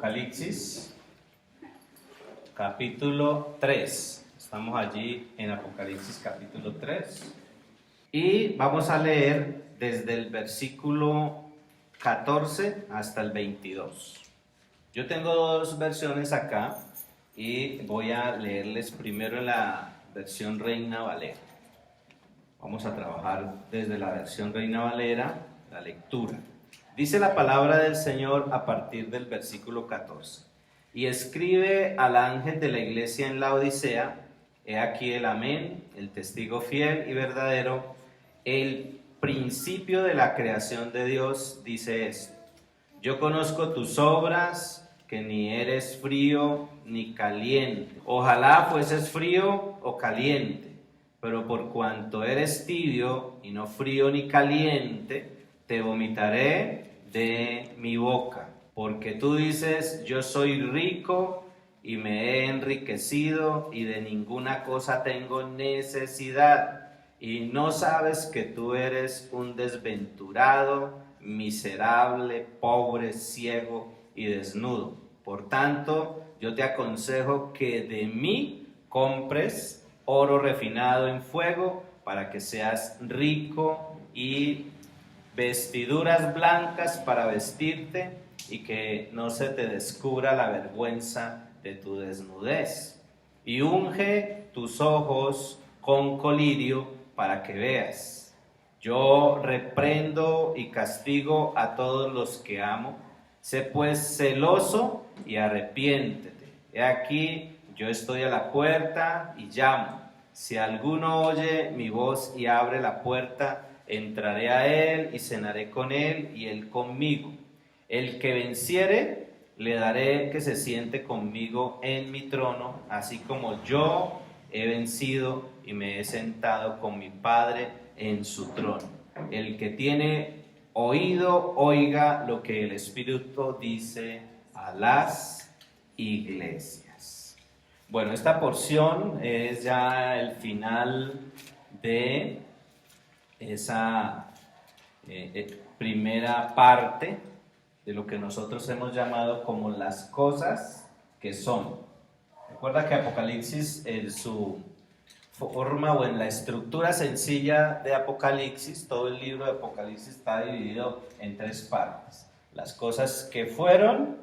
Apocalipsis, capítulo 3. Estamos allí en Apocalipsis, capítulo 3. Y vamos a leer desde el versículo 14 hasta el 22. Yo tengo dos versiones acá y voy a leerles primero en la versión Reina Valera. Vamos a trabajar desde la versión Reina Valera, la lectura. Dice la palabra del Señor a partir del versículo 14. Y escribe al ángel de la iglesia en la Odisea: he aquí el amén, el testigo fiel y verdadero, el principio de la creación de Dios, dice esto: yo conozco tus obras, que ni eres frío ni caliente. Ojalá fueses frío o caliente, pero por cuanto eres tibio y no frío ni caliente, te vomitaré de mi boca. Porque tú dices: yo soy rico y me he enriquecido y de ninguna cosa tengo necesidad, y no sabes que tú eres un desventurado, miserable, pobre, ciego y desnudo. Por tanto, yo te aconsejo que de mí compres oro refinado en fuego, para que seas rico, y vestiduras blancas para vestirte, y que no se te descubra la vergüenza de tu desnudez. Y unge tus ojos con colirio para que veas. Yo reprendo y castigo a todos los que amo. Sé pues celoso y arrepiéntete. He aquí, yo estoy a la puerta y llamo. Si alguno oye mi voz y abre la puerta, entraré a él y cenaré con él y él conmigo. El que venciere, le daré que se siente conmigo en mi trono, así como yo he vencido y me he sentado con mi Padre en su trono. El que tiene oído, oiga lo que el Espíritu dice a las iglesias. Bueno, esta porción es ya el final de esa primera parte de lo que nosotros hemos llamado como las cosas que son. Recuerda que Apocalipsis, en su forma o en la estructura sencilla de Apocalipsis, todo el libro de Apocalipsis está dividido en tres partes: las cosas que fueron,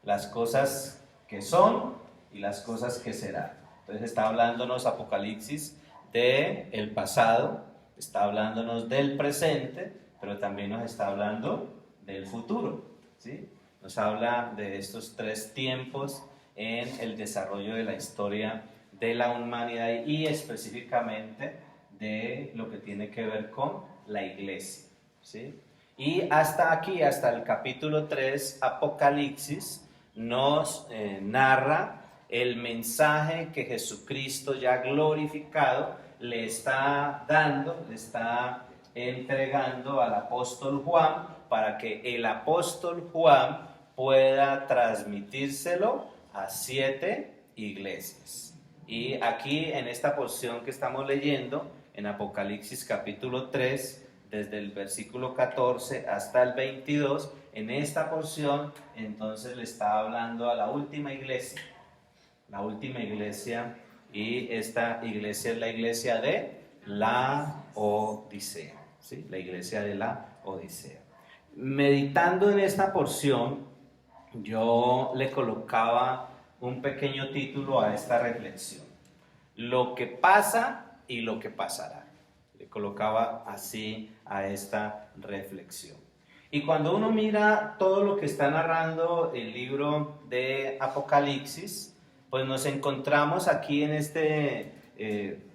las cosas que son y las cosas que serán. Entonces está hablándonos Apocalipsis del pasado, está hablándonos del presente, pero también nos está hablando del futuro, ¿sí? Nos habla de estos tres tiempos en el desarrollo de la historia de la humanidad y específicamente de lo que tiene que ver con la iglesia, ¿sí? Y hasta aquí, hasta el capítulo 3, Apocalipsis nos narra el mensaje que Jesucristo, ya glorificado, le está dando, le está entregando al apóstol Juan, para que el apóstol Juan pueda transmitírselo a 7 iglesias. Y aquí en esta porción que estamos leyendo, en Apocalipsis capítulo 3, desde el versículo 14 hasta el 22, en esta porción entonces le está hablando a la última iglesia, y esta iglesia es la iglesia de la Odisea, ¿sí? La iglesia de la Odisea. Meditando en esta porción, yo le colocaba un pequeño título a esta reflexión: lo que pasa y lo que pasará. Le colocaba así a esta reflexión. Y cuando uno mira todo lo que está narrando el libro de Apocalipsis, pues nos encontramos aquí en este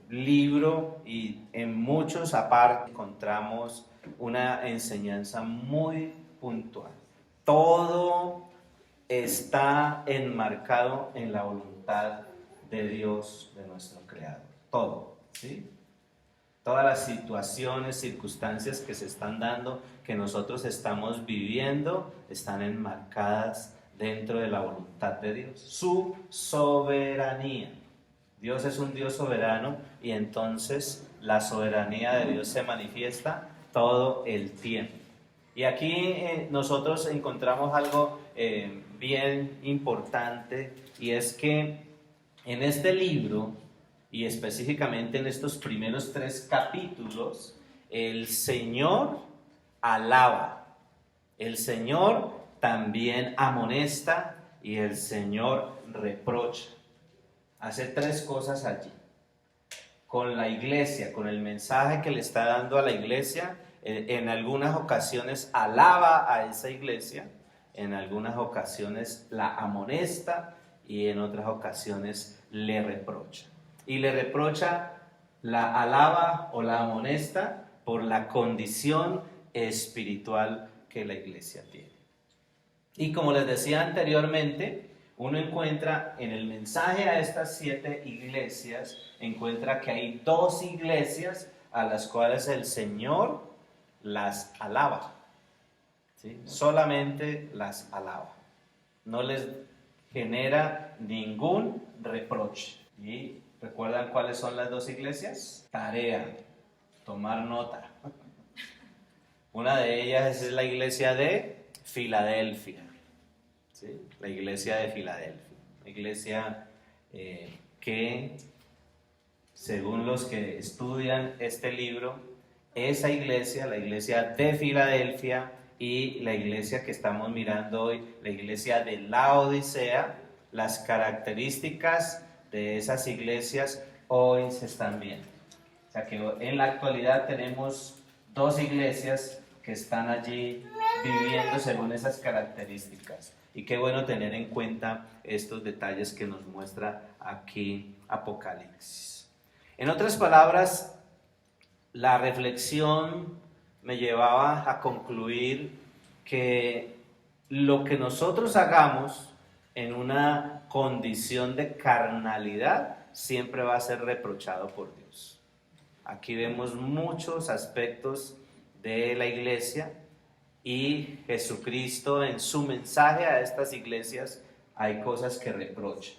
libro, y en muchos aparte encontramos una enseñanza muy puntual. Todo está enmarcado en la voluntad de Dios, de nuestro Creador. Todo, ¿sí? Todas las situaciones, circunstancias que se están dando, que nosotros estamos viviendo, están enmarcadas dentro de la voluntad de Dios, su soberanía. Dios es un Dios soberano, y entonces la soberanía de Dios se manifiesta todo el tiempo. Y aquí nosotros encontramos algo bien importante, y es que en este libro, y específicamente en estos primeros 3 capítulos, el Señor alaba, el Señor también amonesta y el Señor reprocha. Hace 3 cosas allí. Con la iglesia, con el mensaje que le está dando a la iglesia, en algunas ocasiones alaba a esa iglesia, en algunas ocasiones la amonesta y en otras ocasiones le reprocha. Y le reprocha, la alaba o la amonesta por la condición espiritual que la iglesia tiene. Y como les decía anteriormente, uno encuentra en el mensaje a estas 7 iglesias, encuentra que hay 2 iglesias a las cuales el Señor las alaba, ¿sí? Solamente las alaba, no les genera ningún reproche. ¿Y recuerdan cuáles son las 2 iglesias? Tarea, tomar nota. Una de ellas es la iglesia de Filadelfia, ¿sí? La iglesia de Filadelfia, una iglesia que, según los que estudian este libro, esa iglesia, la iglesia de Filadelfia, y la iglesia que estamos mirando hoy, la iglesia de Laodicea, las características de esas iglesias hoy se están viendo. O sea que en la actualidad tenemos 2 iglesias que están allí viviendo según esas características. Y qué bueno tener en cuenta estos detalles que nos muestra aquí Apocalipsis. En otras palabras, la reflexión me llevaba a concluir que lo que nosotros hagamos en una condición de carnalidad siempre va a ser reprochado por Dios. Aquí vemos muchos aspectos de la iglesia, y Jesucristo en su mensaje a estas iglesias hay cosas que reprocha,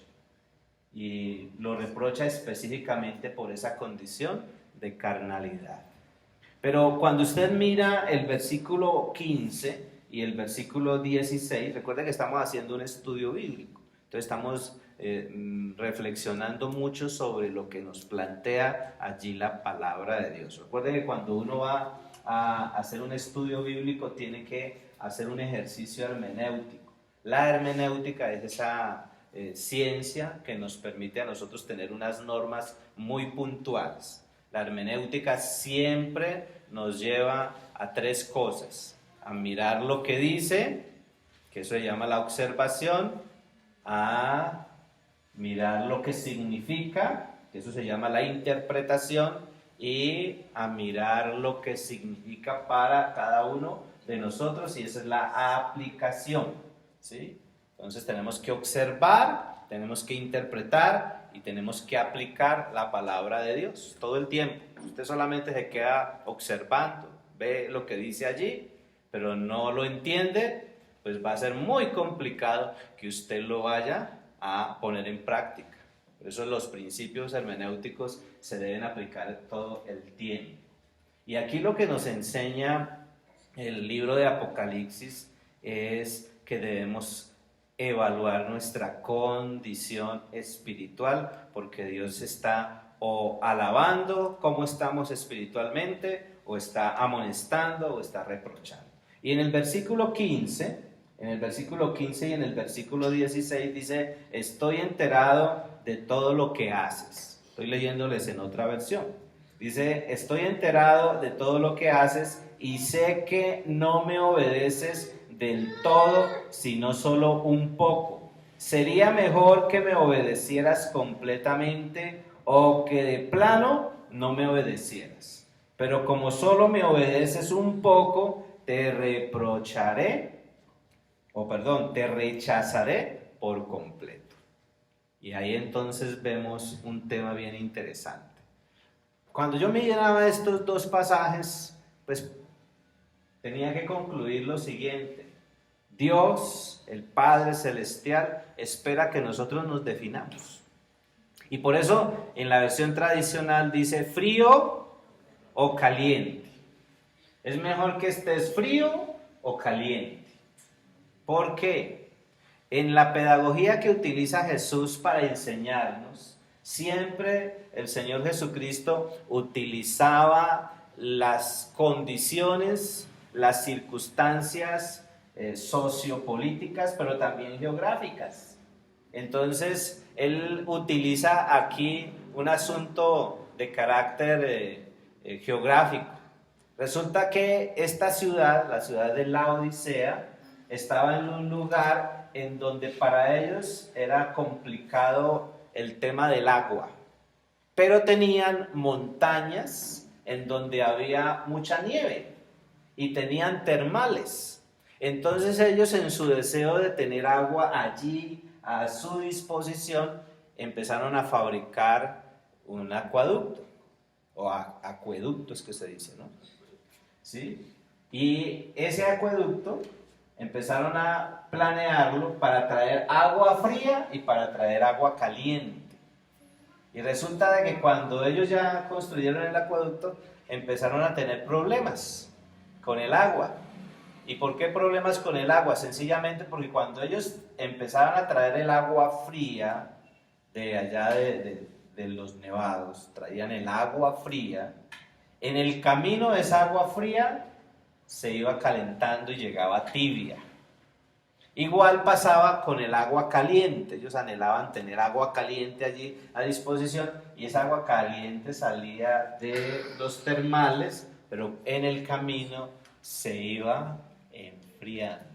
y lo reprocha específicamente por esa condición de carnalidad. Pero cuando usted mira el versículo 15 y el versículo 16, recuerde que estamos haciendo un estudio bíblico, entonces estamos reflexionando mucho sobre lo que nos plantea allí la palabra de Dios. Recuerde que cuando uno va a hacer un estudio bíblico tiene que hacer un ejercicio hermenéutico. La hermenéutica es esa ciencia que nos permite a nosotros tener unas normas muy puntuales. La hermenéutica siempre nos lleva a 3 cosas: a mirar lo que dice, que eso se llama la observación; a mirar lo que significa, que eso se llama la interpretación; y a mirar lo que significa para cada uno de nosotros, y esa es la aplicación, ¿sí? Entonces tenemos que observar, tenemos que interpretar y tenemos que aplicar la palabra de Dios todo el tiempo. Usted solamente se queda observando, ve lo que dice allí, pero no lo entiende, pues va a ser muy complicado que usted lo vaya a poner en práctica. Por eso los principios hermenéuticos se deben aplicar todo el tiempo. Y aquí lo que nos enseña el libro de Apocalipsis es que debemos evaluar nuestra condición espiritual, porque Dios está o alabando cómo estamos espiritualmente, o está amonestando, o está reprochando. Y en el versículo 15 y en el versículo 16 dice: estoy enterado de todo lo que haces. Estoy leyéndoles en otra versión. Dice: estoy enterado de todo lo que haces y sé que no me obedeces del todo, sino solo un poco. Sería mejor que me obedecieras completamente o que de plano no me obedecieras. Pero como solo me obedeces un poco, te rechazaré por completo. Y ahí entonces vemos un tema bien interesante. Cuando yo me llenaba estos 2 pasajes, pues tenía que concluir lo siguiente: Dios, el Padre Celestial, espera que nosotros nos definamos. Y por eso en la versión tradicional dice frío o caliente. Es mejor que estés frío o caliente. ¿Por qué? En la pedagogía que utiliza Jesús para enseñarnos, siempre el Señor Jesucristo utilizaba las condiciones, las circunstancias sociopolíticas, pero también geográficas. Entonces, Él utiliza aquí un asunto de carácter geográfico. Resulta que esta ciudad, la ciudad de Laodicea, estaba en un lugar en donde para ellos era complicado el tema del agua, pero tenían montañas en donde había mucha nieve y tenían termales. Entonces ellos, en su deseo de tener agua allí a su disposición, empezaron a fabricar un acueducto, o acueducto es que se dice, ¿no? ¿Sí? Y ese acueducto empezaron a planearlo para traer agua fría y para traer agua caliente. Y resulta de que cuando ellos ya construyeron el acueducto, empezaron a tener problemas con el agua. ¿Y por qué problemas con el agua? Sencillamente porque cuando ellos empezaron a traer el agua fría de allá de los nevados, traían el agua fría, en el camino de esa agua fría se iba calentando y llegaba tibia. Igual pasaba con el agua caliente, ellos anhelaban tener agua caliente allí a disposición y esa agua caliente salía de los termales, pero en el camino se iba enfriando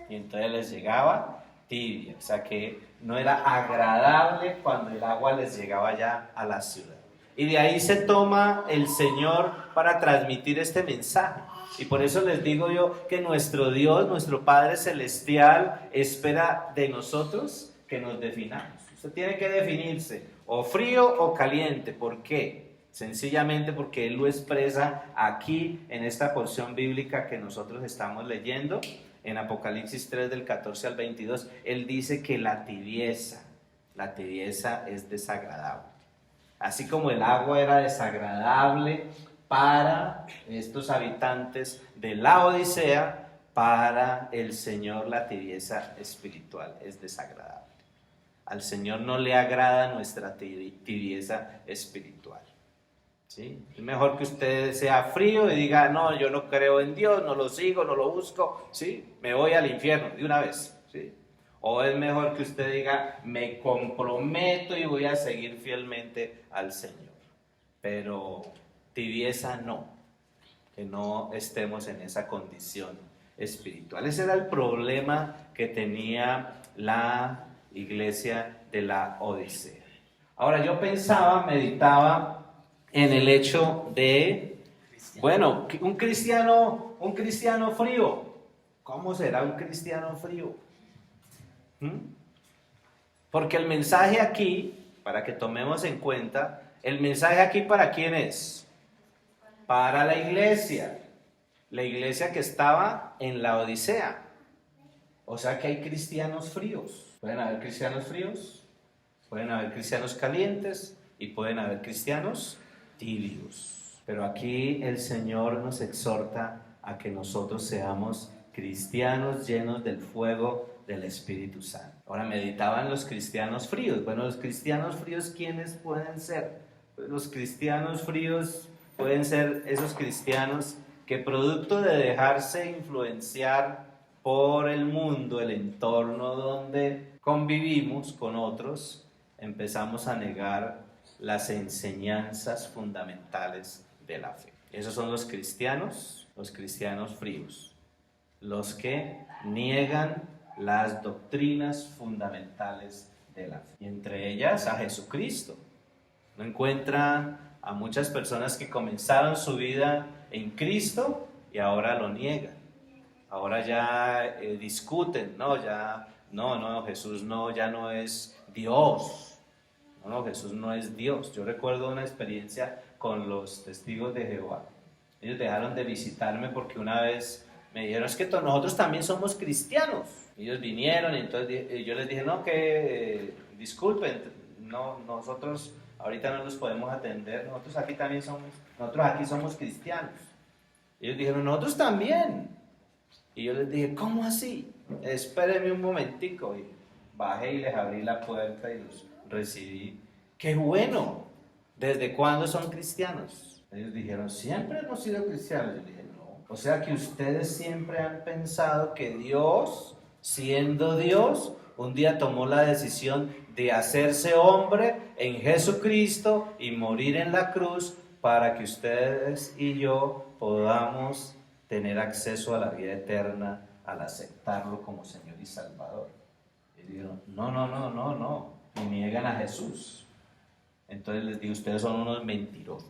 y entonces les llegaba tibia, o sea que no era agradable cuando el agua les llegaba ya a la ciudad. Y de ahí se toma el Señor para transmitir este mensaje. Y por eso les digo yo que nuestro Dios, nuestro Padre Celestial, espera de nosotros que nos definamos. Usted tiene que definirse o frío o caliente. ¿Por qué? Sencillamente porque Él lo expresa aquí en esta porción bíblica que nosotros estamos leyendo, en Apocalipsis 3 del 14 al 22. Él dice que la tibieza es desagradable. Así como el agua era desagradable para estos habitantes de la Odisea, para el Señor la tibieza espiritual es desagradable. Al Señor no le agrada nuestra tibieza espiritual. ¿Sí? Es mejor que usted sea frío y diga, no, yo no creo en Dios, no lo sigo, no lo busco, ¿sí? Me voy al infierno de una vez, ¿sí? O es mejor que usted diga, me comprometo y voy a seguir fielmente al Señor. Pero tibieza no, que no estemos en esa condición espiritual. Ese era el problema que tenía la iglesia de la Odisea. Ahora yo pensaba, meditaba en el hecho de, bueno, un cristiano frío. ¿Cómo será un cristiano frío? Porque el mensaje aquí, para que tomemos en cuenta, el mensaje aquí ¿para quién es? Para la iglesia que estaba en la Odisea. O sea que hay cristianos fríos. Pueden haber cristianos fríos, pueden haber cristianos calientes y pueden haber cristianos tibios. Pero aquí el Señor nos exhorta a que nosotros seamos cristianos llenos del fuego del Espíritu Santo. Ahora meditaban los cristianos fríos. Bueno, los cristianos fríos, ¿quiénes pueden ser? Pues los cristianos fríos pueden ser esos cristianos que, producto de dejarse influenciar por el mundo, el entorno donde convivimos con otros, empezamos a negar las enseñanzas fundamentales de la fe. Esos son los cristianos fríos, los que niegan las doctrinas fundamentales de la fe, y entre ellas a Jesucristo. No encuentran a muchas personas que comenzaron su vida en Cristo y ahora lo niegan. Ahora ya discuten, Jesús ya no es Dios. No, Jesús no es Dios. Yo recuerdo una experiencia con los testigos de Jehová. Ellos dejaron de visitarme porque una vez me dijeron, es que nosotros también somos cristianos. Ellos vinieron y entonces yo les dije, no, que disculpen, no, nosotros ahorita no los podemos atender, nosotros aquí somos cristianos. Ellos dijeron, nosotros también. Y yo les dije, ¿cómo así? espéreme un momentico. Y bajé y les abrí la puerta y los recibí. ¡Qué bueno! ¿Desde cuándo son cristianos? Ellos dijeron, siempre hemos sido cristianos. Yo dije, no. O sea que ustedes siempre han pensado que Dios, siendo Dios, un día tomó la decisión de hacerse hombre en Jesucristo y morir en la cruz para que ustedes y yo podamos tener acceso a la vida eterna al aceptarlo como Señor y Salvador. Y dijeron, no, y niegan a Jesús. Entonces les digo, ustedes son unos mentirosos.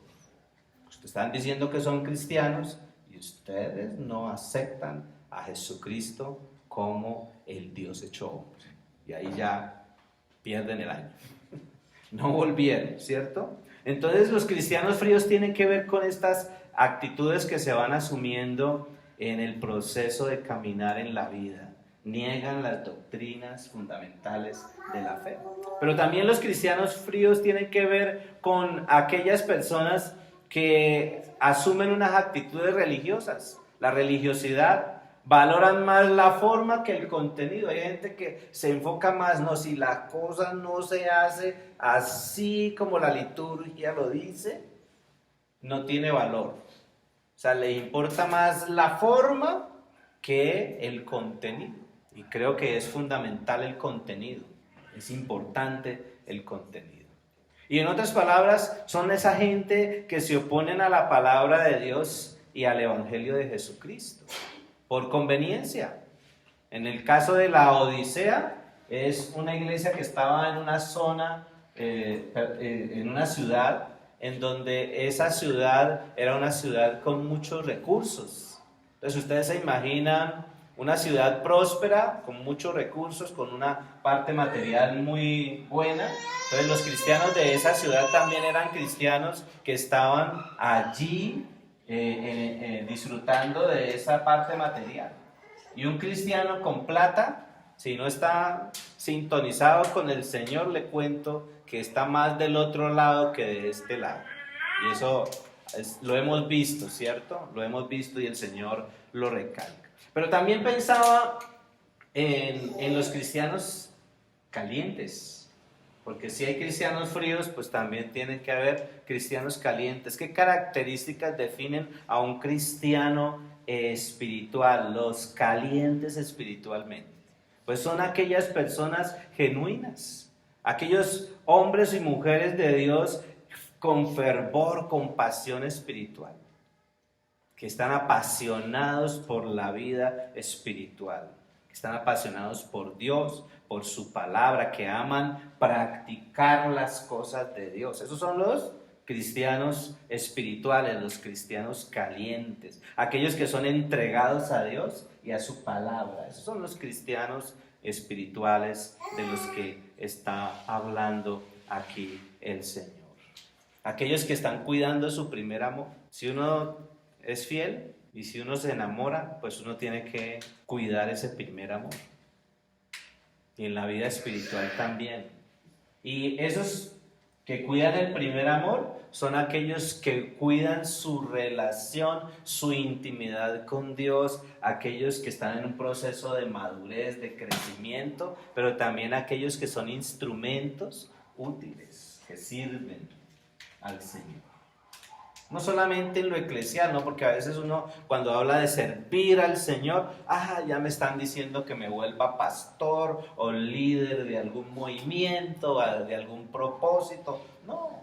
Ustedes están diciendo que son cristianos y ustedes no aceptan a Jesucristo como el Dios hecho hombre. Y ahí ya pierden el año. No volvieron, ¿cierto? Entonces los cristianos fríos tienen que ver con estas actitudes que se van asumiendo en el proceso de caminar en la vida. Niegan las doctrinas fundamentales de la fe. Pero también los cristianos fríos tienen que ver con aquellas personas que asumen unas actitudes religiosas. La religiosidad, valoran más la forma que el contenido. Hay gente que se enfoca más, no, si la cosa no se hace así como la liturgia lo dice, no tiene valor. O sea, le importa más la forma que el contenido. Y creo que es fundamental el contenido. Es importante el contenido. Y en otras palabras, son esa gente que se oponen a la palabra de Dios y al Evangelio de Jesucristo. Por conveniencia. En el caso de la Odisea, es una iglesia que estaba en una zona, en una ciudad, en donde esa ciudad era una ciudad con muchos recursos. Entonces ustedes se imaginan una ciudad próspera, con muchos recursos, con una parte material muy buena. Entonces los cristianos de esa ciudad también eran cristianos que estaban allí disfrutando de esa parte material. Y un cristiano con plata, si no está sintonizado con el Señor, le cuento que está más del otro lado que de este lado. Y eso lo hemos visto, ¿cierto? Lo hemos visto y el Señor lo recalca. Pero también pensaba en los cristianos calientes. Porque si hay cristianos fríos, pues también tienen que haber cristianos calientes. ¿Qué características definen a un cristiano espiritual? Los calientes espiritualmente. Pues son aquellas personas genuinas, aquellos hombres y mujeres de Dios con fervor, con pasión espiritual, que están apasionados por la vida espiritual, que están apasionados por Dios, por su palabra, que aman practicar las cosas de Dios. Esos son los cristianos espirituales, los cristianos calientes, aquellos que son entregados a Dios y a su palabra. Esos son los cristianos espirituales de los que está hablando aquí el Señor. Aquellos que están cuidando su primer amor. Si uno es fiel y si uno se enamora, pues uno tiene que cuidar ese primer amor. Y en la vida espiritual también. Y esos que cuidan el primer amor son aquellos que cuidan su relación, su intimidad con Dios, aquellos que están en un proceso de madurez, de crecimiento, pero también aquellos que son instrumentos útiles, que sirven al Señor. No solamente en lo eclesial, ¿no? Porque a veces uno cuando habla de servir al Señor, ya me están diciendo que me vuelva pastor o líder de algún movimiento, o de algún propósito. No,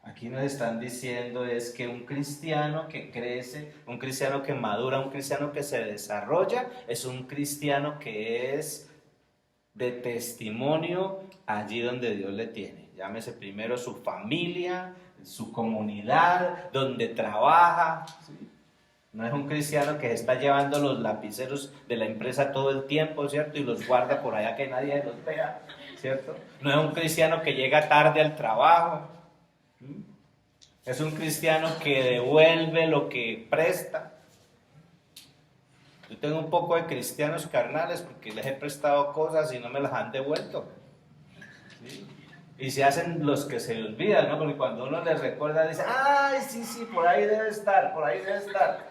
aquí nos están diciendo es que un cristiano que crece, un cristiano que madura, un cristiano que se desarrolla, es un cristiano que es de testimonio allí donde Dios le tiene. Llámese primero su familia, su comunidad, donde trabaja. ¿Sí? No es un cristiano que está llevando los lapiceros de la empresa todo el tiempo, ¿cierto? Y los guarda por allá que nadie los vea, ¿cierto? No es un cristiano que llega tarde al trabajo. ¿Sí? Es un cristiano que devuelve lo que presta. Yo tengo un poco de cristianos carnales porque les he prestado cosas y no me las han devuelto. ¿Sí? Y se hacen los que se olvidan, ¿no? Porque cuando uno les recuerda, dice, ¡ay, sí, por ahí debe estar, por ahí debe estar!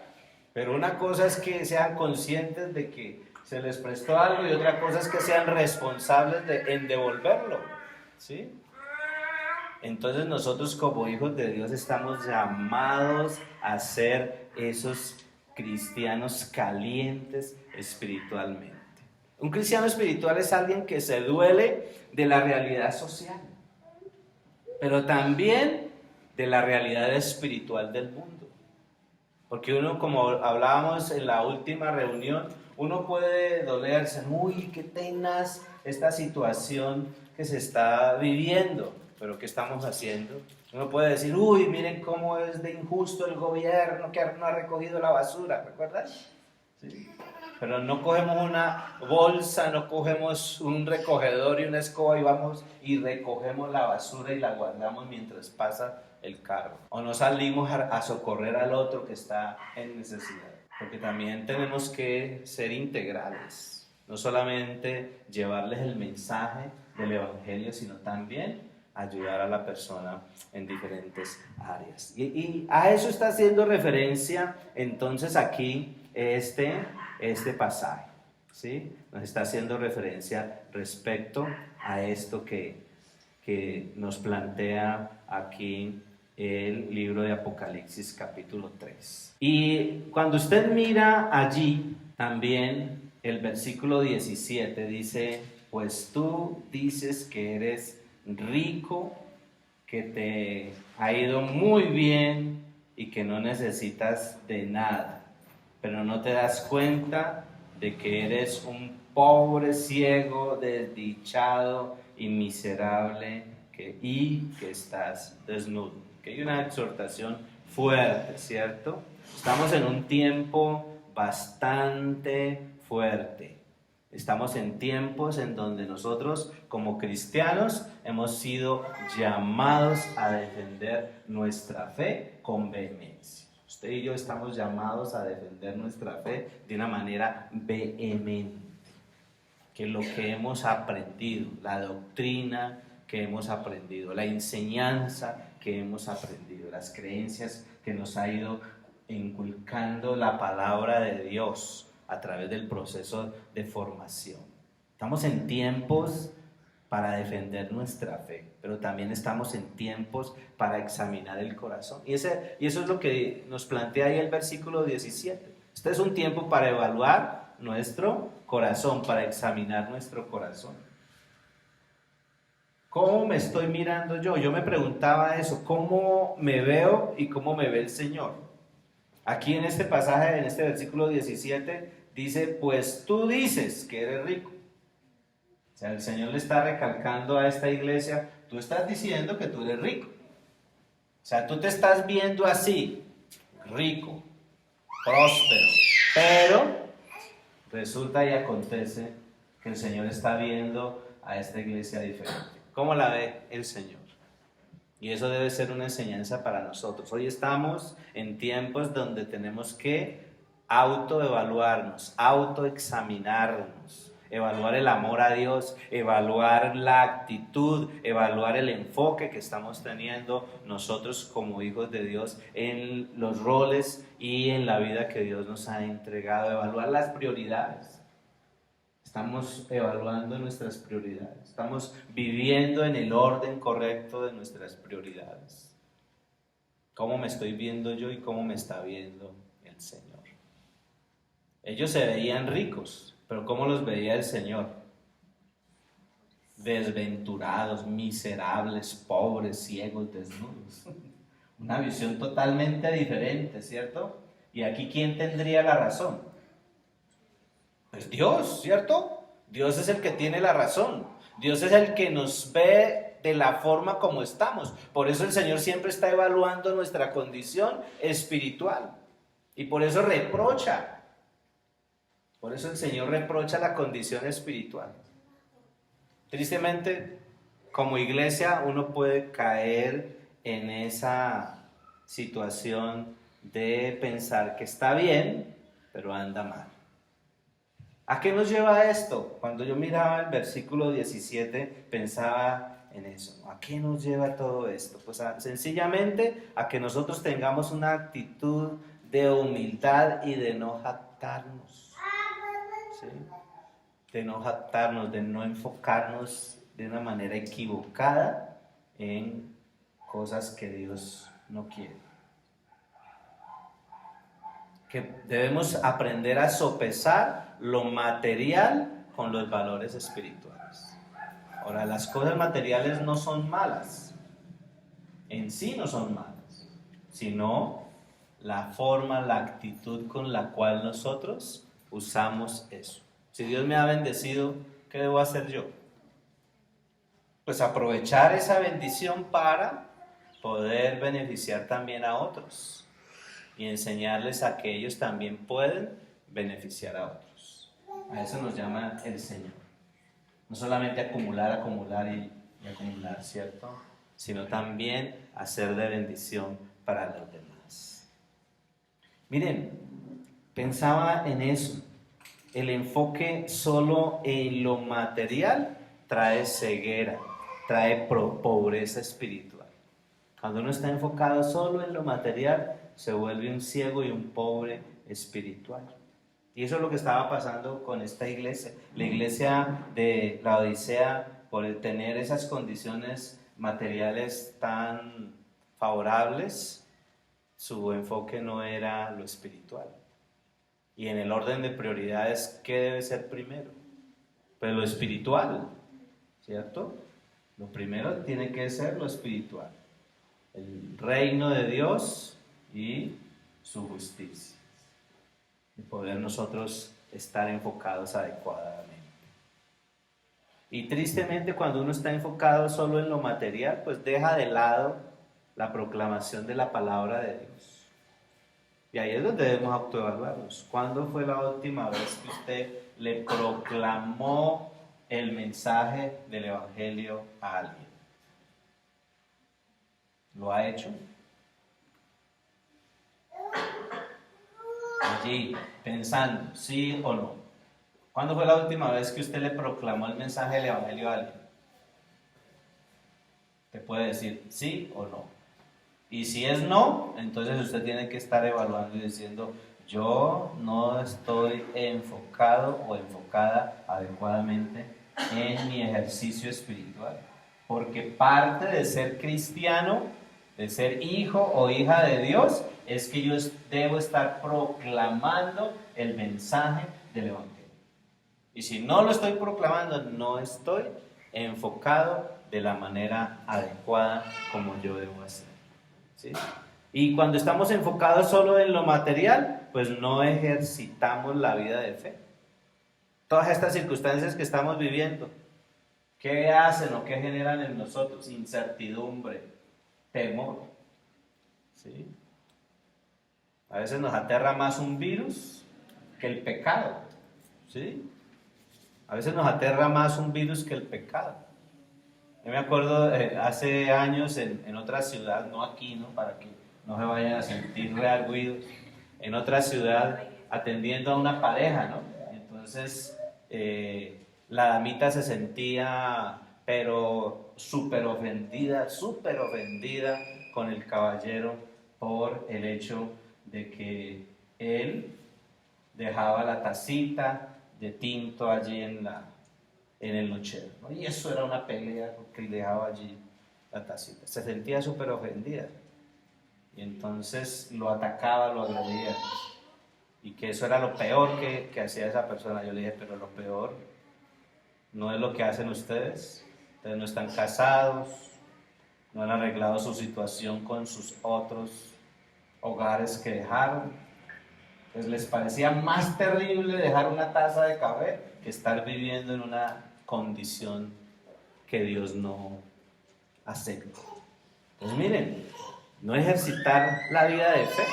Pero una cosa es que sean conscientes de que se les prestó algo y otra cosa es que sean responsables en devolverlo, ¿sí? Entonces nosotros como hijos de Dios estamos llamados a ser esos cristianos calientes espiritualmente. Un cristiano espiritual es alguien que se duele de la realidad social, pero también de la realidad espiritual del mundo. Porque uno, como hablábamos en la última reunión, uno puede dolerse, uy, qué tenaz esta situación que se está viviendo, pero ¿qué estamos haciendo? Uno puede decir, uy, miren cómo es de injusto el gobierno que no ha recogido la basura, ¿recuerdas? Sí. Pero no cogemos una bolsa, no cogemos un recogedor y una escoba y vamos y recogemos la basura y la guardamos mientras pasa el carro. O no salimos a socorrer al otro que está en necesidad. Porque también tenemos que ser integrales. No solamente llevarles el mensaje del Evangelio, sino también ayudar a la persona en diferentes áreas. Y a eso está haciendo referencia entonces aquí este pasaje, ¿sí? Nos está haciendo referencia respecto a esto que nos plantea aquí el libro de Apocalipsis capítulo 3. Y cuando usted mira allí, también el versículo 17 dice, pues tú dices que eres rico, que te ha ido muy bien y que no necesitas de nada, pero no te das cuenta de que eres un pobre, ciego, desdichado y miserable y que estás desnudo. Que hay una exhortación fuerte, ¿cierto? Estamos en un tiempo bastante fuerte. Estamos en tiempos en donde nosotros como cristianos hemos sido llamados a defender nuestra fe con vehemencia. Usted y yo estamos llamados a defender nuestra fe de una manera vehemente. Que lo que hemos aprendido, la doctrina que hemos aprendido, la enseñanza que hemos aprendido, las creencias que nos ha ido inculcando la palabra de Dios a través del proceso de formación. Estamos en tiempos para defender nuestra fe, pero también estamos en tiempos para examinar el corazón. Y eso es lo que nos plantea ahí el versículo 17. Este es un tiempo para evaluar nuestro corazón, para examinar nuestro corazón. ¿Cómo me estoy mirando yo? Yo me preguntaba eso, ¿cómo me veo y cómo me ve el Señor? Aquí en este pasaje, en este versículo 17, dice, pues tú dices que eres rico. O sea, el Señor le está recalcando a esta iglesia, tú estás diciendo que tú eres rico. O sea, tú te estás viendo así, rico, próspero, pero resulta y acontece que el Señor está viendo a esta iglesia diferente. ¿Cómo la ve el Señor? Y eso debe ser una enseñanza para nosotros. Hoy estamos en tiempos donde tenemos que autoevaluarnos, autoexaminarnos, evaluar el amor a Dios, evaluar la actitud, evaluar el enfoque que estamos teniendo nosotros como hijos de Dios en los roles y en la vida que Dios nos ha entregado, evaluar las prioridades. Estamos evaluando nuestras prioridades, estamos viviendo en el orden correcto de nuestras prioridades. ¿Cómo me estoy viendo yo y cómo me está viendo el Señor? Ellos se veían ricos, pero ¿cómo los veía el Señor? Desventurados, miserables, pobres, ciegos, desnudos. Una visión totalmente diferente, ¿cierto? Y aquí, ¿quién tendría la razón? Pues Dios, ¿cierto? Dios es el que tiene la razón. Dios es el que nos ve de la forma como estamos. Por eso el Señor siempre está evaluando nuestra condición espiritual. Y por eso reprocha. Por eso el Señor reprocha la condición espiritual. Tristemente, como iglesia, uno puede caer en esa situación de pensar que está bien, pero anda mal. ¿A qué nos lleva esto? Cuando yo miraba el versículo 17, pensaba en eso. ¿A qué nos lleva todo esto? Pues sencillamente a que nosotros tengamos una actitud de humildad y de no jactarnos. ¿sí? De no jactarnos, de no enfocarnos de una manera equivocada en cosas que Dios no quiere. Que debemos aprender a sopesar lo material con los valores espirituales. Ahora, las cosas materiales no son malas, en sí no son malas, sino la forma, la actitud con la cual nosotros usamos eso. Si Dios me ha bendecido, ¿qué debo hacer yo? Pues aprovechar esa bendición para poder beneficiar también a otros y enseñarles a que ellos también pueden beneficiar a otros. A eso nos llama el Señor. No solamente acumular y acumular, ¿cierto? Sino también hacer de bendición para los demás. Miren, pensaba en eso. El enfoque solo en lo material trae ceguera, trae pobreza espiritual. Cuando uno está enfocado solo en lo material, se vuelve un ciego y un pobre espiritual. Y eso es lo que estaba pasando con esta iglesia. La iglesia de la Odisea, por tener esas condiciones materiales tan favorables, su enfoque no era lo espiritual. Y en el orden de prioridades, ¿qué debe ser primero? Pues lo espiritual, ¿cierto? Lo primero tiene que ser lo espiritual. El reino de Dios y su justicia. Y poder nosotros estar enfocados adecuadamente. Y tristemente, cuando uno está enfocado solo en lo material, pues deja de lado la proclamación de la palabra de Dios. Y ahí es donde debemos autoevaluarnos. ¿Cuándo fue la última vez que usted le proclamó el mensaje del Evangelio a alguien? ¿Lo ha hecho? Allí, pensando, ¿sí o no? ¿Cuándo fue la última vez que usted le proclamó el mensaje del Evangelio a alguien? Te puede decir sí o no. Y si es no, entonces usted tiene que estar evaluando y diciendo, yo no estoy enfocado o enfocada adecuadamente en mi ejercicio espiritual. Porque parte de ser cristiano, de ser hijo o hija de Dios, es que yo debo estar proclamando el mensaje del Evangelio. Y si no lo estoy proclamando, no estoy enfocado de la manera adecuada como yo debo hacer. ¿Sí? Y cuando estamos enfocados solo en lo material, pues no ejercitamos la vida de fe. Todas estas circunstancias que estamos viviendo, ¿qué hacen o qué generan en nosotros? Incertidumbre, temor. ¿Sí? A veces nos aterra más un virus que el pecado. ¿Sí? A veces nos aterra más un virus que el pecado. Yo me acuerdo hace años en otra ciudad, no aquí, ¿no? Para que no se vayan a sentir reargüidos, en otra ciudad atendiendo a una pareja, ¿no? Entonces la damita se sentía, pero súper ofendida con el caballero por el hecho de que él dejaba la tacita de tinto allí en el nochero, ¿no? Y eso era una pelea porque él dejaba allí la tacita. Se sentía súper ofendida. Y entonces lo atacaba, lo agredía. Y que eso era lo peor que hacía esa persona. Yo le dije, pero lo peor no es lo que hacen ustedes. Ustedes no están casados, no han arreglado su situación con sus otros hogares que dejaron. Pues les parecía más terrible dejar una taza de café que estar viviendo en una condición que Dios no acepta. Pues miren, no ejercitar la vida de fe,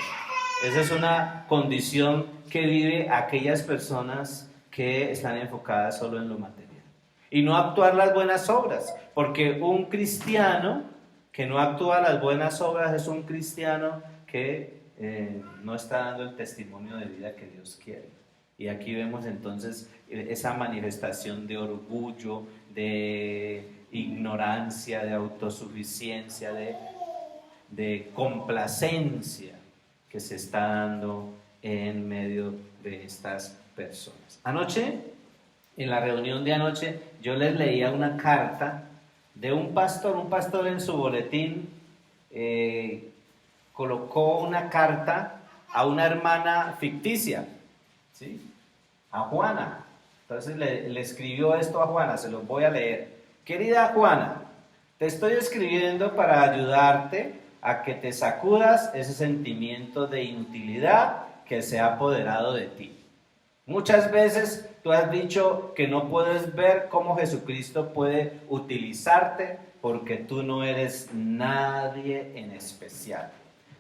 esa es una condición que vive aquellas personas que están enfocadas solo en lo material. Y no actuar las buenas obras, porque un cristiano que no actúa las buenas obras es un cristiano que no está dando el testimonio de vida que Dios quiere. Y aquí vemos entonces esa manifestación de orgullo, de ignorancia, de autosuficiencia, de complacencia que se está dando en medio de estas personas. Anoche, en la reunión de anoche, yo les leía una carta de un pastor en su boletín colocó una carta a una hermana ficticia, ¿sí? A Juana. Entonces le escribió esto a Juana, se los voy a leer. Querida Juana, te estoy escribiendo para ayudarte a que te sacudas ese sentimiento de inutilidad que se ha apoderado de ti. Muchas veces tú has dicho que no puedes ver cómo Jesucristo puede utilizarte porque tú no eres nadie en especial.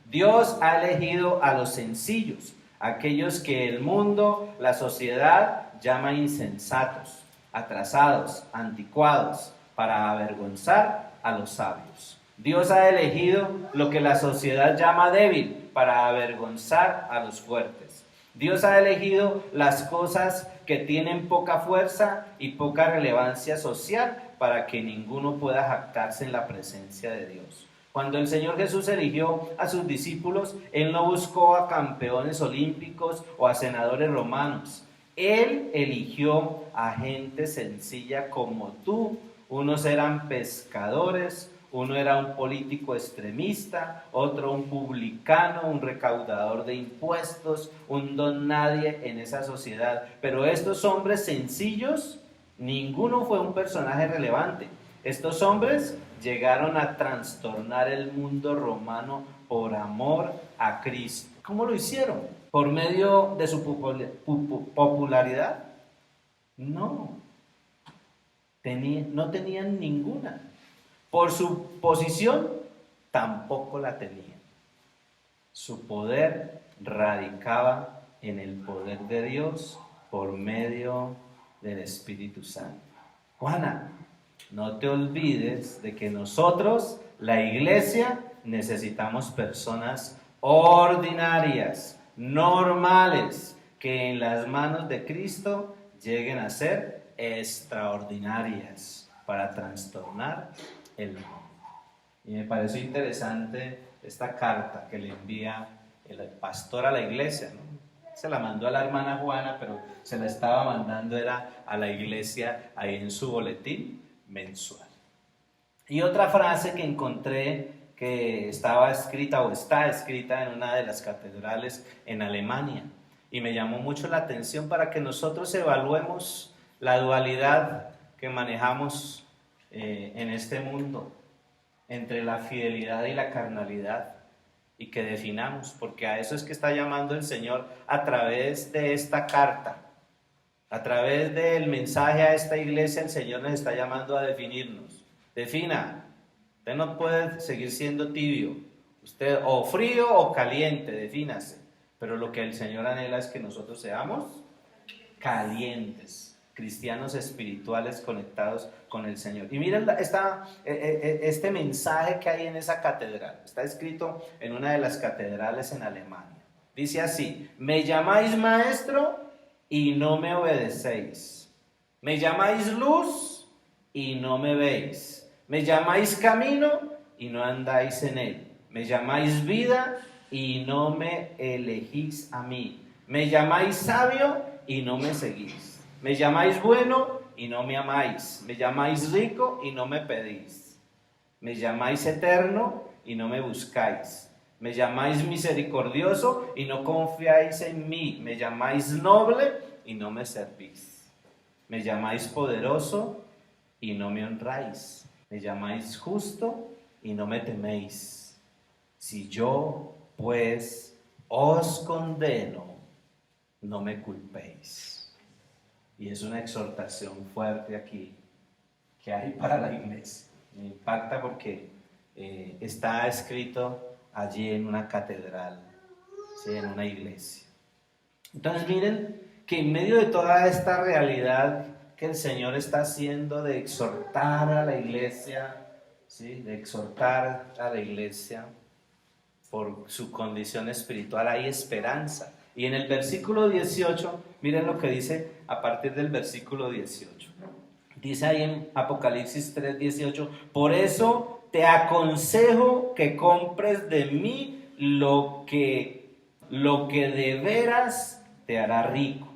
Dios ha elegido a los sencillos, aquellos que el mundo, la sociedad llama insensatos, atrasados, anticuados, para avergonzar a los sabios. Dios ha elegido lo que la sociedad llama débil para avergonzar a los fuertes. Dios ha elegido las cosas que tienen poca fuerza y poca relevancia social para que ninguno pueda jactarse en la presencia de Dios. Cuando el Señor Jesús eligió a sus discípulos, Él no buscó a campeones olímpicos o a senadores romanos. Él eligió a gente sencilla como tú. Unos eran pescadores, uno era un político extremista, otro un publicano, un recaudador de impuestos, un don nadie en esa sociedad. Pero estos hombres sencillos, ninguno fue un personaje relevante. Estos hombres llegaron a trastornar el mundo romano por amor a Cristo. ¿Cómo lo hicieron? ¿Por medio de su popularidad? No. No tenían ninguna. Por su posición, tampoco la tenían. Su poder radicaba en el poder de Dios por medio del Espíritu Santo. Juana, no te olvides de que nosotros, la iglesia, necesitamos personas ordinarias, normales, que en las manos de Cristo lleguen a ser extraordinarias para trastornar el mundo. Y me pareció interesante esta carta que le envía el pastor a la iglesia, ¿no? Se la mandó a la hermana Juana, pero se la estaba mandando era a la iglesia ahí en su boletín mensual. Y otra frase que encontré que estaba escrita o está escrita en una de las catedrales en Alemania y me llamó mucho la atención para que nosotros evaluemos la dualidad que manejamos en este mundo entre la fidelidad y la carnalidad y que definamos, porque a eso es que está llamando el Señor a través de esta carta, a través del mensaje a esta iglesia. El Señor nos está llamando a definirnos. Defina, usted no puede seguir siendo tibio, usted o frío o caliente, defínase, pero lo que el Señor anhela es que nosotros seamos calientes, cristianos espirituales conectados con el Señor. Y miren este mensaje que hay en esa catedral. Está escrito en una de las catedrales en Alemania. Dice así: me llamáis maestro y no me obedecéis. Me llamáis luz y no me veis. Me llamáis camino y no andáis en él. Me llamáis vida y no me elegís a mí. Me llamáis sabio y no me seguís. Me llamáis bueno y no me amáis. Me llamáis rico y no me pedís. Me llamáis eterno y no me buscáis. Me llamáis misericordioso y no confiáis en mí. Me llamáis noble y no me servís. Me llamáis poderoso y no me honráis. Me llamáis justo y no me teméis. Si yo, pues, os condeno, no me culpéis. Y es una exhortación fuerte aquí que hay para la iglesia. Me impacta porque está escrito allí en una catedral, ¿sí? En una iglesia. Entonces miren que en medio de toda esta realidad que el Señor está haciendo de exhortar a la iglesia, ¿sí? De exhortar a la iglesia por su condición espiritual, hay esperanza. Y en el versículo 18, miren lo que dice a partir del versículo 18. Dice ahí en Apocalipsis 3:18, por eso te aconsejo que compres de mí lo que de veras te hará rico,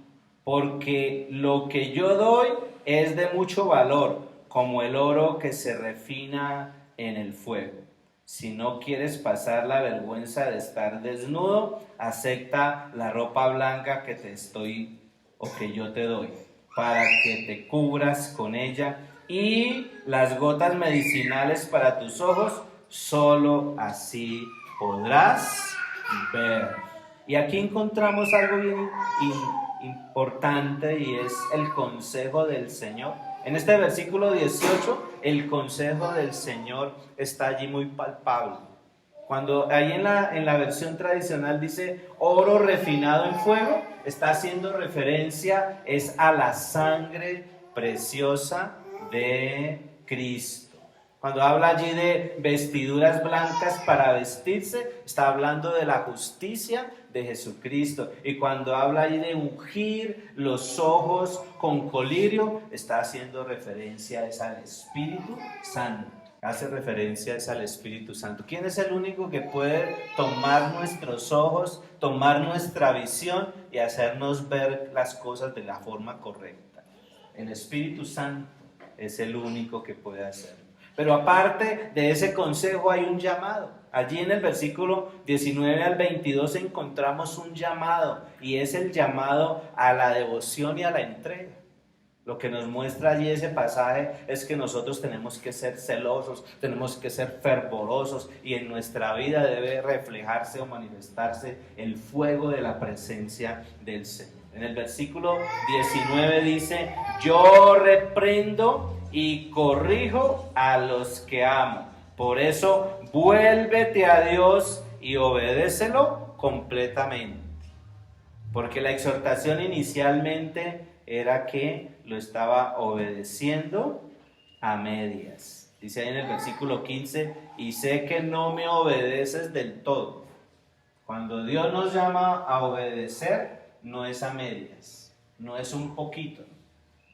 porque lo que yo doy es de mucho valor, como el oro que se refina en el fuego. Si no quieres pasar la vergüenza de estar desnudo, acepta la ropa blanca que te estoy o que yo te doy, para que te cubras con ella, y las gotas medicinales para tus ojos, solo así podrás ver. Y aquí encontramos algo bien importante, y es el consejo del Señor. En este versículo 18, el consejo del Señor está allí muy palpable. Cuando ahí en la versión tradicional dice oro refinado en fuego, está haciendo referencia es a la sangre preciosa de Cristo. Cuando habla allí de vestiduras blancas para vestirse, está hablando de la justicia de Jesucristo. Y cuando habla allí de ungir los ojos con colirio, está haciendo referencia al Espíritu Santo. Hace referencia al Espíritu Santo. ¿Quién es el único que puede tomar nuestros ojos, tomar nuestra visión y hacernos ver las cosas de la forma correcta? El Espíritu Santo es el único que puede hacerlo. Pero aparte de ese consejo hay un llamado. Allí en el versículo 19 al 22 encontramos un llamado, y es el llamado a la devoción y a la entrega. Lo que nos muestra allí ese pasaje es que nosotros tenemos que ser celosos, tenemos que ser fervorosos, y en nuestra vida debe reflejarse o manifestarse el fuego de la presencia del Señor. En el versículo 19 dice: yo reprendo y corrijo a los que amo. Por eso, vuélvete a Dios y obedécelo completamente. Porque la exhortación inicialmente era que lo estaba obedeciendo a medias. Dice ahí en el versículo 15: y sé que no me obedeces del todo. Cuando Dios nos llama a obedecer, no es a medias, no es un poquito.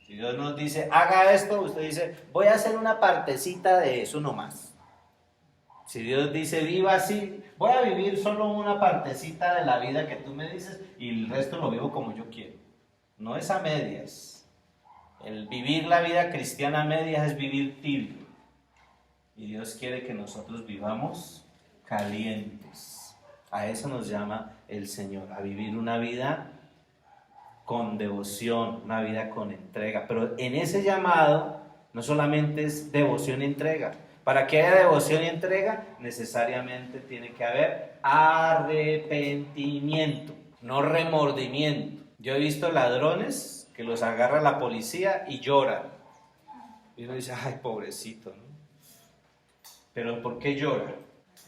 Si Dios nos dice, haga esto, usted dice, voy a hacer una partecita de eso nomás. Si Dios dice, viva así, voy a vivir solo una partecita de la vida que tú me dices, y el resto lo vivo como yo quiero. No es a medias. El vivir la vida cristiana a medias es vivir tibio. Y Dios quiere que nosotros vivamos calientes. A eso nos llama el Señor, a vivir una vida con devoción, una vida con entrega. Pero en ese llamado no solamente es devoción y entrega. Para que haya devoción y entrega, necesariamente tiene que haber arrepentimiento, no remordimiento. Yo he visto ladrones que los agarra la policía y lloran. Y uno dice, ay, pobrecito, ¿no? Pero ¿por qué llora?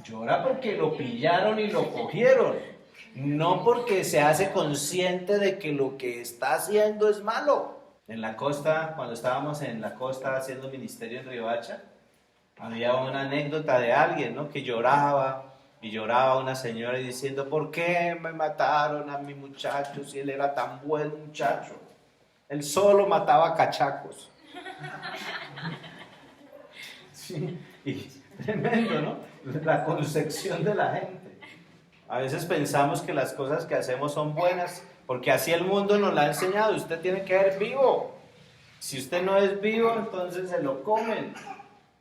Llora porque lo pillaron y lo cogieron. No porque se hace consciente de que lo que está haciendo es malo. En la costa, cuando estábamos en la costa haciendo ministerio en Riohacha, había una anécdota de alguien, ¿no?, que lloraba, y lloraba una señora y diciendo, ¿por qué me mataron a mi muchacho si él era tan buen muchacho? Él solo mataba cachacos. Sí, y tremendo, ¿no? La concepción de la gente. A veces pensamos que las cosas que hacemos son buenas, porque así el mundo nos la ha enseñado. Usted tiene que ser vivo. Si usted no es vivo, entonces se lo comen.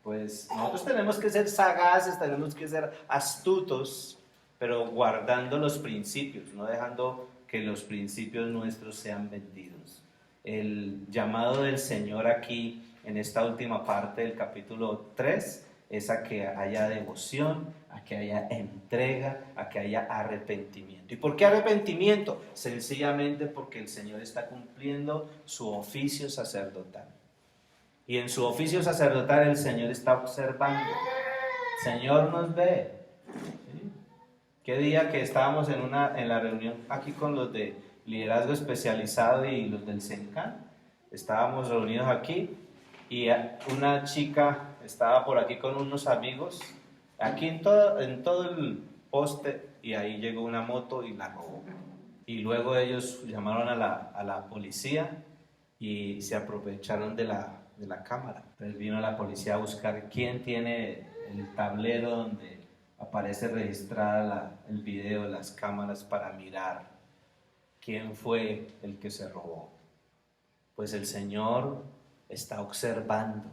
Pues nosotros tenemos que ser sagaces, tenemos que ser astutos, pero guardando los principios, no dejando que los principios nuestros sean vendidos. El llamado del Señor aquí, en esta última parte del capítulo 3, es a que haya devoción, a que haya entrega, a que haya arrepentimiento. ¿Y por qué arrepentimiento? Sencillamente porque el Señor está cumpliendo su oficio sacerdotal. Y en su oficio sacerdotal el Señor está observando. El Señor nos ve. ¿Sí? Qué día que estábamos en la reunión aquí con los de liderazgo especializado y los del CENCAN. Estábamos reunidos aquí y una chica estaba por aquí con unos amigos, aquí en todo el poste, y ahí llegó una moto y la robó. Y luego ellos llamaron a la policía y se aprovecharon de la cámara. Entonces vino la policía a buscar quién tiene el tablero donde aparece registrada el video, las cámaras, para mirar quién fue el que se robó. Pues el Señor está observando,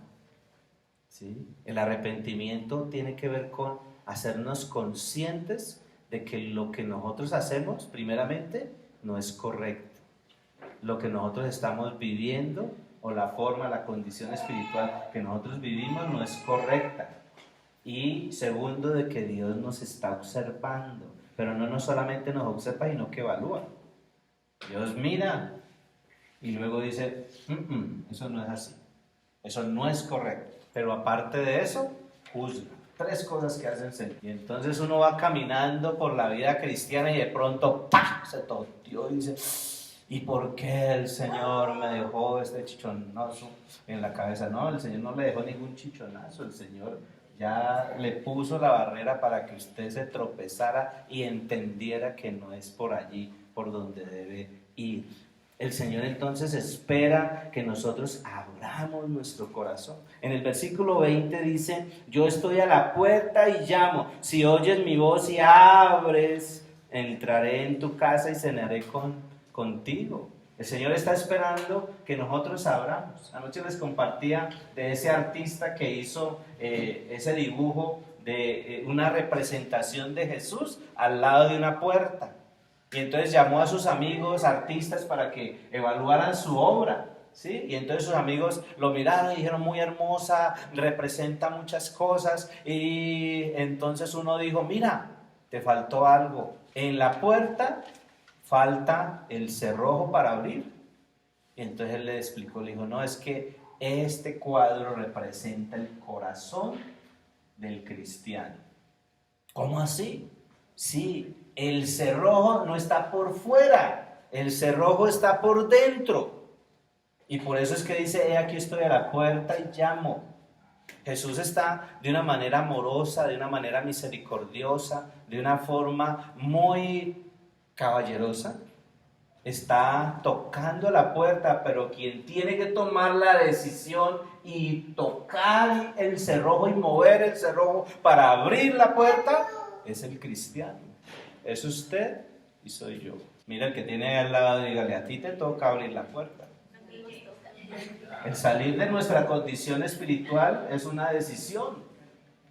¿sí? El arrepentimiento tiene que ver con hacernos conscientes de que lo que nosotros hacemos, primeramente, no es correcto. Lo que nosotros estamos viviendo o la forma, la condición espiritual que nosotros vivimos no es correcta. Y segundo, de que Dios nos está observando, pero no solamente nos observa, sino que evalúa. Dios mira y luego dice, eso no es así, eso no es correcto. Pero aparte de eso, juzga. 3 cosas que hacen sentido. Y entonces uno va caminando por la vida cristiana y de pronto ¡pah!, se torció y dice, ¿y por qué el Señor me dejó este chichonazo en la cabeza? No, el Señor no le dejó ningún chichonazo, el Señor ya le puso la barrera para que usted se tropezara y entendiera que no es por allí por donde debe ir. El Señor entonces espera que nosotros abramos nuestro corazón. En el versículo 20 dice, yo estoy a la puerta y llamo. Si oyes mi voz y abres, entraré en tu casa y cenaré contigo. El Señor está esperando que nosotros abramos. Anoche les compartía de ese artista que hizo ese dibujo de una representación de Jesús al lado de una puerta. Y entonces llamó a sus amigos artistas para que evaluaran su obra, ¿sí? Y entonces sus amigos lo miraron y dijeron, muy hermosa, representa muchas cosas. Y entonces uno dijo, mira, te faltó algo. En la puerta falta el cerrojo para abrir. Y entonces él le explicó, le dijo, no, es que este cuadro representa el corazón del cristiano. ¿Cómo así? Sí, el cerrojo no está por fuera, el cerrojo está por dentro. Y por eso es que dice, aquí estoy a la puerta y llamo. Jesús está de una manera amorosa, de una manera misericordiosa, de una forma muy caballerosa. Está tocando la puerta, pero quien tiene que tomar la decisión y tocar el cerrojo y mover el cerrojo para abrir la puerta es el cristiano. Es usted y soy yo. Mira, el que tiene al lado, dígale, a ti te toca abrir la puerta. El salir de nuestra condición espiritual es una decisión.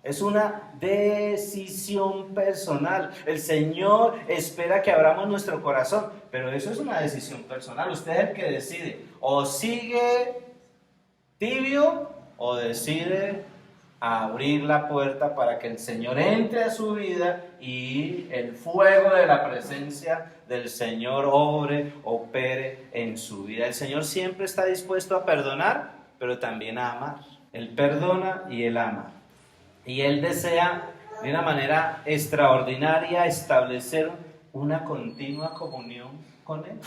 Es una decisión personal. El Señor espera que abramos nuestro corazón, pero eso es una decisión personal. Usted es el que decide. O sigue tibio o decide abrir la puerta para que el Señor entre a su vida y el fuego de la presencia del Señor opere en su vida. El Señor siempre está dispuesto a perdonar, pero también a amar. Él perdona y Él ama. Y Él desea de una manera extraordinaria establecer una continua comunión con Él.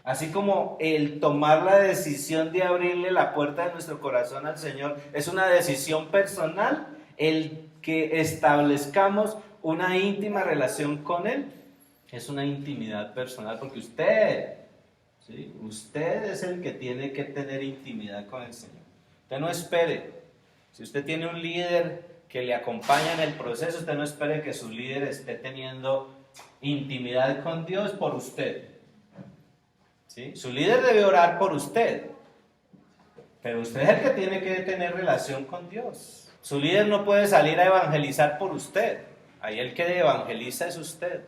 Así como el tomar la decisión de abrirle la puerta de nuestro corazón al Señor es una decisión personal, el que establezcamos una íntima relación con Él es una intimidad personal, porque usted, ¿sí?, usted es el que tiene que tener intimidad con el Señor. Usted no espere, si usted tiene un líder que le acompaña en el proceso, usted no espere que su líder esté teniendo intimidad con Dios por usted. ¿Sí? Su líder debe orar por usted, pero usted es el que tiene que tener relación con Dios. Su líder no puede salir a evangelizar por usted. Ahí el que evangeliza es usted.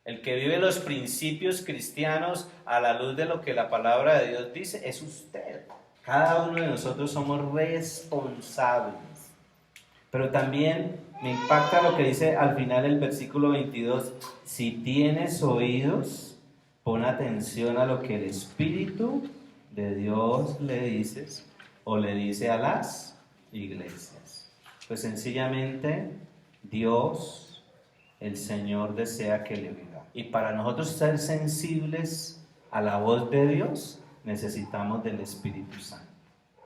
El que vive los principios cristianos a la luz de lo que la palabra de Dios dice es usted. Cada uno de nosotros somos responsables. Pero también me impacta lo que dice al final el versículo 22. Si tienes oídos, pon atención a lo que el Espíritu de Dios le dices o le dice a las iglesias. Pues sencillamente Dios, el Señor, desea que le oiga. Y para nosotros ser sensibles a la voz de Dios, necesitamos del Espíritu Santo.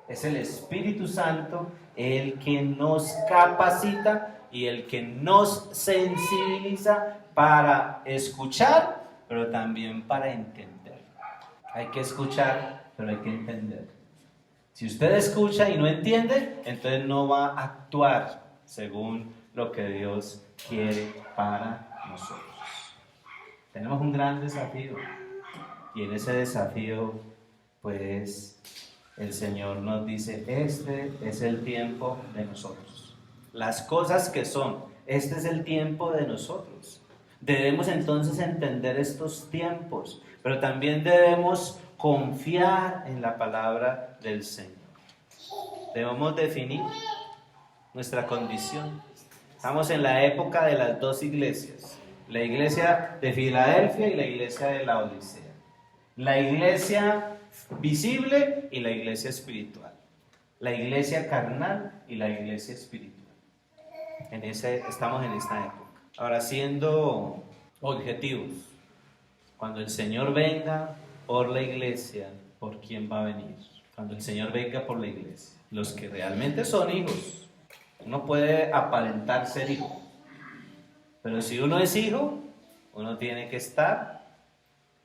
Es el Espíritu Santo el que nos capacita y el que nos sensibiliza para escuchar, pero también para entender. Hay que escuchar, pero hay que entender. Si usted escucha y no entiende, entonces no va a actuar según lo que Dios quiere para nosotros. Tenemos un gran desafío y en ese desafío pues el Señor nos dice, este es el tiempo de nosotros. Las cosas que son, este es el tiempo de nosotros. Debemos entonces entender estos tiempos, pero también debemos confiar en la palabra del Señor. Debemos definir nuestra condición. Estamos en la época de las dos iglesias, la iglesia de Filadelfia y la iglesia de la Odisea. La iglesia visible y la iglesia espiritual. La iglesia carnal y la iglesia espiritual. Estamos en esta época. Ahora, siendo objetivos, cuando el Señor venga por la iglesia, ¿por quién va a venir? Cuando el Señor venga por la iglesia, los que realmente son hijos. Uno puede aparentar ser hijo, pero si uno es hijo, uno tiene que estar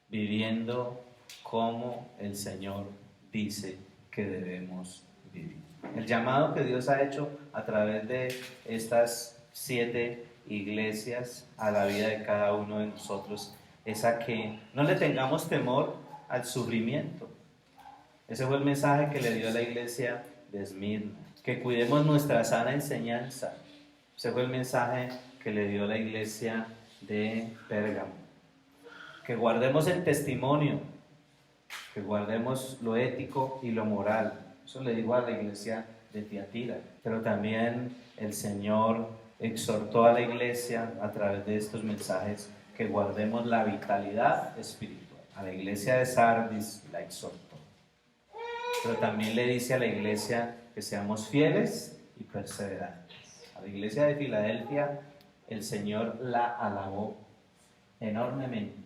viviendo como el Señor dice que debemos vivir. El llamado que Dios ha hecho a través de estas 7 iglesias a la vida de cada uno de nosotros es a que no le tengamos temor al sufrimiento. Ese fue el mensaje que le dio a la iglesia de Esmirna. Que cuidemos nuestra sana enseñanza. Ese fue el mensaje que le dio la iglesia de Pérgamo. Que guardemos el testimonio, que guardemos lo ético y lo moral. Eso le dijo a la iglesia de Tiatira. Pero también el Señor exhortó a la iglesia a través de estos mensajes que guardemos la vitalidad espiritual. A la iglesia de Sardis la exhortó. Pero también le dice a la iglesia que seamos fieles y perseverantes. A la iglesia de Filadelfia el Señor la alabó enormemente.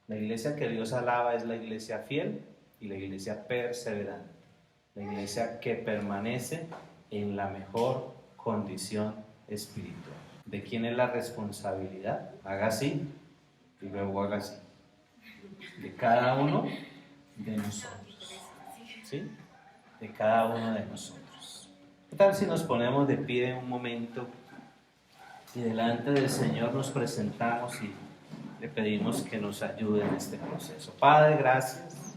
La iglesia que Dios alaba es la iglesia fiel y la iglesia perseverante. La iglesia que permanece en la mejor condición espiritual. ¿De quién es la responsabilidad? Haga así y luego haga así. De cada uno de nosotros. ¿Sí? De cada uno de nosotros. ¿Qué tal si nos ponemos de pie un momento y delante del Señor nos presentamos y le pedimos que nos ayude en este proceso? Padre, gracias.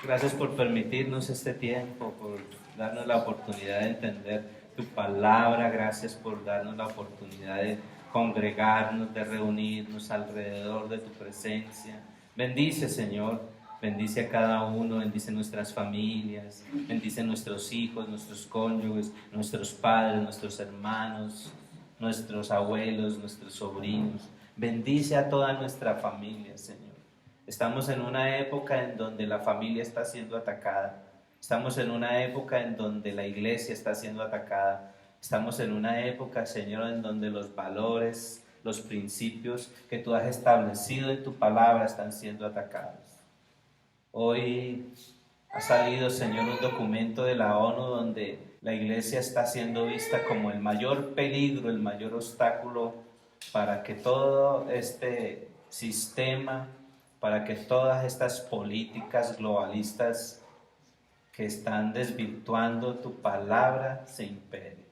Gracias por permitirnos este tiempo, por darnos la oportunidad de entender tu palabra. Gracias por darnos la oportunidad de congregarnos, de reunirnos alrededor de tu presencia. Bendice, Señor. Bendice a cada uno, bendice nuestras familias, bendice nuestros hijos, nuestros cónyuges, nuestros padres, nuestros hermanos, nuestros abuelos, nuestros sobrinos. Bendice a toda nuestra familia, Señor. Estamos en una época en donde la familia está siendo atacada. Estamos en una época en donde la iglesia está siendo atacada. Estamos en una época, Señor, en donde los valores, los principios que tú has establecido en tu palabra están siendo atacados. Hoy ha salido, Señor, un documento de la ONU donde la iglesia está siendo vista como el mayor peligro, el mayor obstáculo para que todo este sistema, para que todas estas políticas globalistas que están desvirtuando tu palabra se imperen.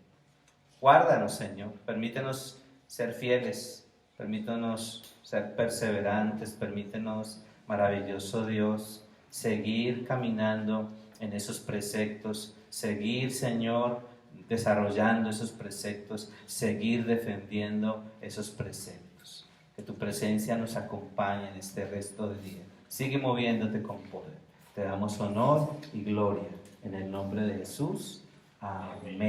Guárdanos, Señor, permítenos ser fieles, permítenos ser perseverantes, permítenos, maravilloso Dios, seguir caminando en esos preceptos, seguir, Señor, desarrollando esos preceptos, seguir defendiendo esos preceptos. Que tu presencia nos acompañe en este resto del día. Sigue moviéndote con poder. Te damos honor y gloria en el nombre de Jesús. Amén.